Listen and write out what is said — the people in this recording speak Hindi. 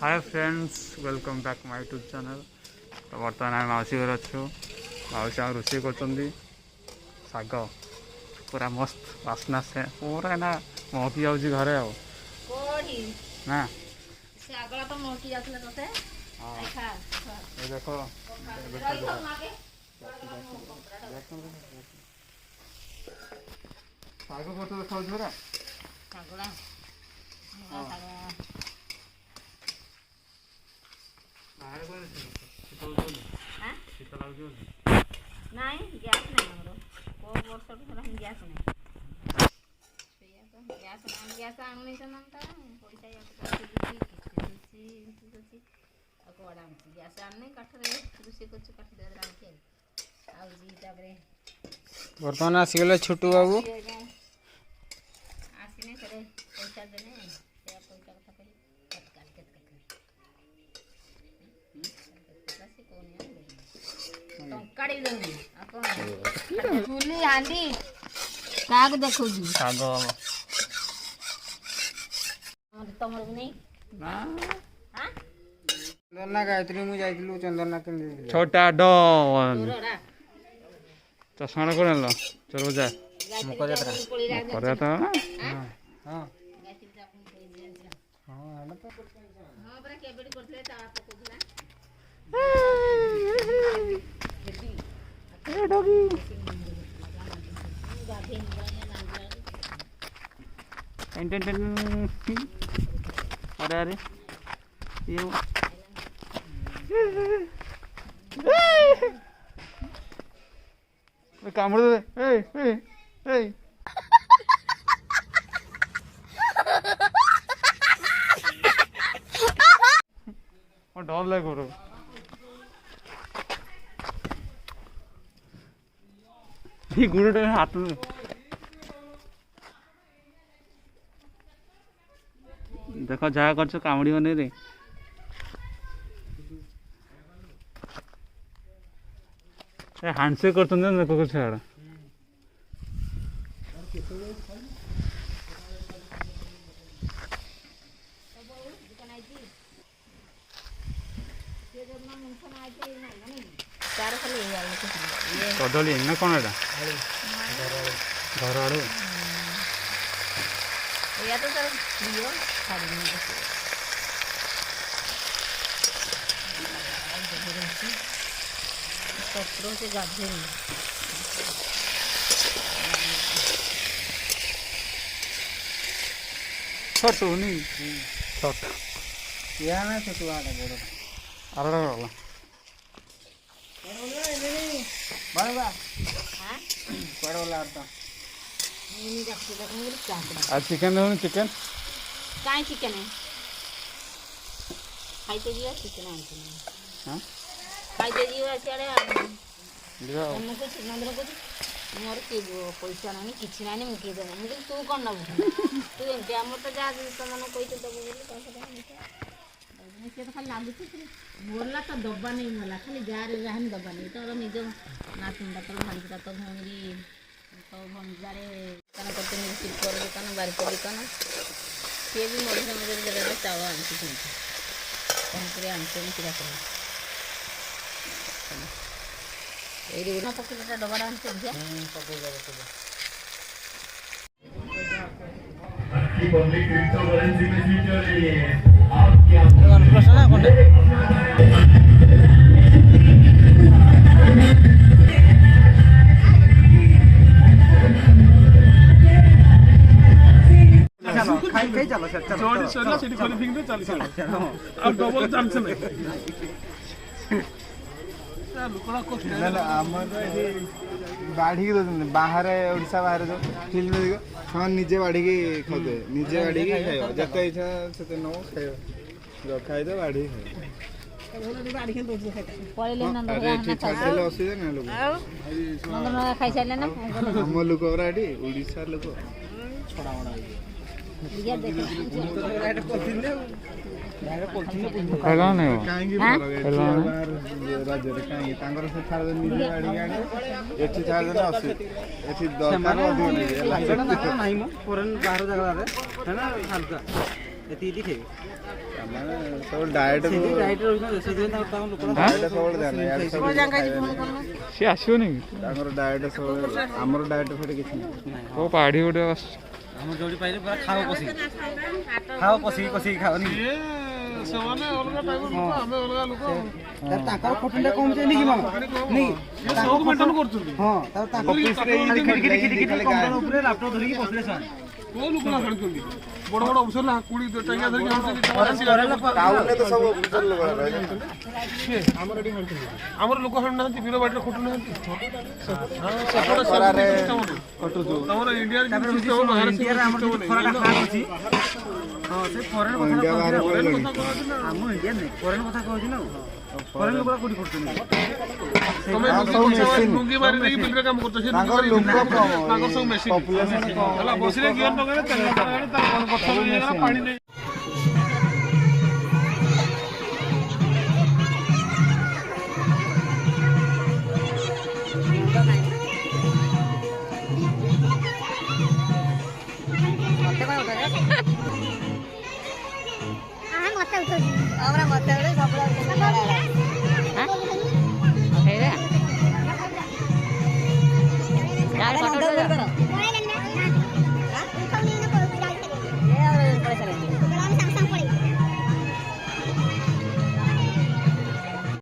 Hi friends welcome back my YouTube channel. तो बर्तमान आम मौसी घर अच्छु मौसी आम रोषे कर शाग पूरा मस्त बास्ना से पूरा ना महकी जाऊँ घरे आओ ना तो महकी जाता तोते ये देखो शाग कर देखा पूरा ନାଇଁ ଗ୍ୟାସ୍ ନାହିଁ ଆମର କୋଉ ବର୍ଷଠୁ ହେଲାଣି ଗ୍ୟାସ୍ ନାହିଁ ସେଇଆ ତ ଗ୍ୟାସ୍ ଆଣୁନି ସେମାନେ ତ ପଇସା ଏମିତି ଆଉ କୁଆଡ଼େ ଆଣୁଛି ଗ୍ୟାସ୍ ଆଣୁନି କାଠରେ ରୋଷେଇ କରୁଛୁ କାଠ ଦେହରେ ଆଣିକି ଆଉ ତାପରେ ବର୍ତ୍ତମାନ ଆସିଗଲେ ଛୋଟୁ ବାବୁ ଆସିନି ଫେରେ ପଇସା ଦେନେ ସେ ପଇସା କଥା କହି टंकाड़ी दउनी आपन फुली हांडी काग देखौ जी शाग तमर नहीं ना हां चंदना गायत्री मु जाइतिलु चंदना किन छोटा डॉन तोररा चश्मा कोन लो चलो जा मुख जात्रा कर तो हां हां गायत्री अपन कोई दे हां आना तो हां बरा केबडी करथले ता पकोदला ए डॉगी टेन टेन टेन अरे अरे ये कामड़ दे ए ए ए डर लगे गोरो गुड़ हाथ में देखो जहा कर कामुड़ी बने रे हैंडशेक करते देखो कुछ छाड़ कदली ना कौन एटा घर आड़ू या तो सर लियो खाली नहीं पत्रों से गाधे छोटू नहीं छोटा या ना छोटू आटा बड़ो अरे वाला बड़वा हां बड़ वाला आटा नहीं रखते मुझे चाहते आज चिकन हो चिकन काई चिकन है खाइते दिया चिकन आनते हां खाइते दिया सियाड़े लियो हमको कुछ नंदर कुछ मोर के पैसा नाही किछ नाही मुके दे मुझे तू कोन नबु तू एमते हमर तो जा तो मन कहिते दबो बोली पैसा से तो खाली लागु मोरला तो दबा नहीं मला खाली जा रे रहन दबा नहीं तो निज नातुंडा तो भांजरा तो भंगी तो भंजारे कान करते नहीं सिल्कर दुकान बारिक दुकान ये भी मझे मझे जरा चावल आनती थी कौन करे आनते नहीं किरा कर ए रे ना पकड़टा डबा आनते दिया पके जा की पब्लिक क्रिप्टो करेंसी में फ्यूचर है आप क्या प्रश्न ना कोन खाई चलो सर चलो छोड़ी सोना सिटी खोली फिंग दे चल चलो अब डबल चांस नहीं लुकड़ा कष्ट ना हमर बाढ़ी के बाहर ओडिसा बाहर जो फिल्म देखो हम निजे बाढ़ी के खाते निजे बाढ़ी के खायो जते इच्छा सेते नो खायो जो खाइ दे बाढ़ी खायो पळले नंदन अरे ठीक ठाक ले असुविधा ना लोग नंदन खाइ साले ना हम लोग ओराडी ओडिसा लोग छोड़ा बड़ा दिया देखो खाइला नहीं काहेंगी फरक है बाहर राज्य रे काहेंगी तांगर से छाड़ दे निजे गाड़ी गाड़ी एठी छाड़ दे ना असु एठी दरकार अधिक नहीं है नहीं मो फॉरेन बाहर जगह रे है ना हल्का ସେମାନେ ସବୁ ଡାଏଟ୍ ସବୁବେଳେ ଧ୍ୟାନ ଇଆଡ଼େ ସବୁ ସିଏ ଆସିବନି କି? ତାଙ୍କର ଡାଏଟ୍ ସବୁବେଳେ ଆମର ଡାଏଟ୍ ଫେଟ୍ କିଛି ନାହିଁ। ଓ ପାଢି ଗୋଟେ ଆସୁଛି। ଆମର ଯୋଉଠି ପାଇଲେ ପୁରା ଖାଅ ପଶିକି କଷିକି ଖାଅନି ସେମାନେ ଅଲଗା ଟାଇପର ଲୋକ ଆମେ ଅଲଗା ଲୋକ ତାଙ୍କର ଖଟୁଟା କମୁଛି କି ମାମା ନାଇଁ ସବୁ ମେଣ୍ଟେନ କରୁଛନ୍ତି ହଁ ତାଙ୍କର ଉପରେ ଲାପଟପ୍ ଧରିକି ବସିଲେ ସେମାନେ କୋଉ ଲୋକ ଖେଳୁଛନ୍ତି ବଡ ବଡ ଅଫିସର ନା କୁଡି ଟାଙ୍ଗିଆ ଧରିକି ଆସୁଛନ୍ତି ଟାଉନରେ ତ ସବୁ ଅଫିସର ଲୋକ ରହିଛନ୍ତି। ଆମର ଲୋକ ଖେଳୁନାହାନ୍ତି ବିଲ ବାଡ଼ିରେ ଖଟୁନାହାନ୍ତି ତମର ଇଣ୍ଡିଆରେ ଇଣ୍ଡିଆରେ ଆମର ଯୋଉ ଖରାଟା ହାର୍ଡ ଅଛି ହଁ ସେ ଫରେନ୍ କଥା ଇଣ୍ଡିଆ ବାହାରେ ପଳେଇଲେଣି। ଆମ ଇଣ୍ଡିଆ ନାହିଁ ଫରେନ୍ କଥା କହୁଛି ନା ଫରେନ୍ ଲୋକରା କୋଉଠି କରୁଛନ୍ତି ତମେ ଲୁଙ୍ଗି ମାରି ଦେଇକି ବିଲରେ କାମ କରୁଛ ସେ ତାଙ୍କର ଲୋକ ତାଙ୍କର ସବୁ ମେସିନ୍ ପପୁଲେସନ ହେଲା ବସିଲେ ଗିଅର ଲଗାଇଲେ ତେଲ ଲଗାଇଲେ ତାର ଗଛ ହେଇଗଲା ପାଣି ନେଇ ମତେ ଉଠଉଛି ସବୁବେଳେ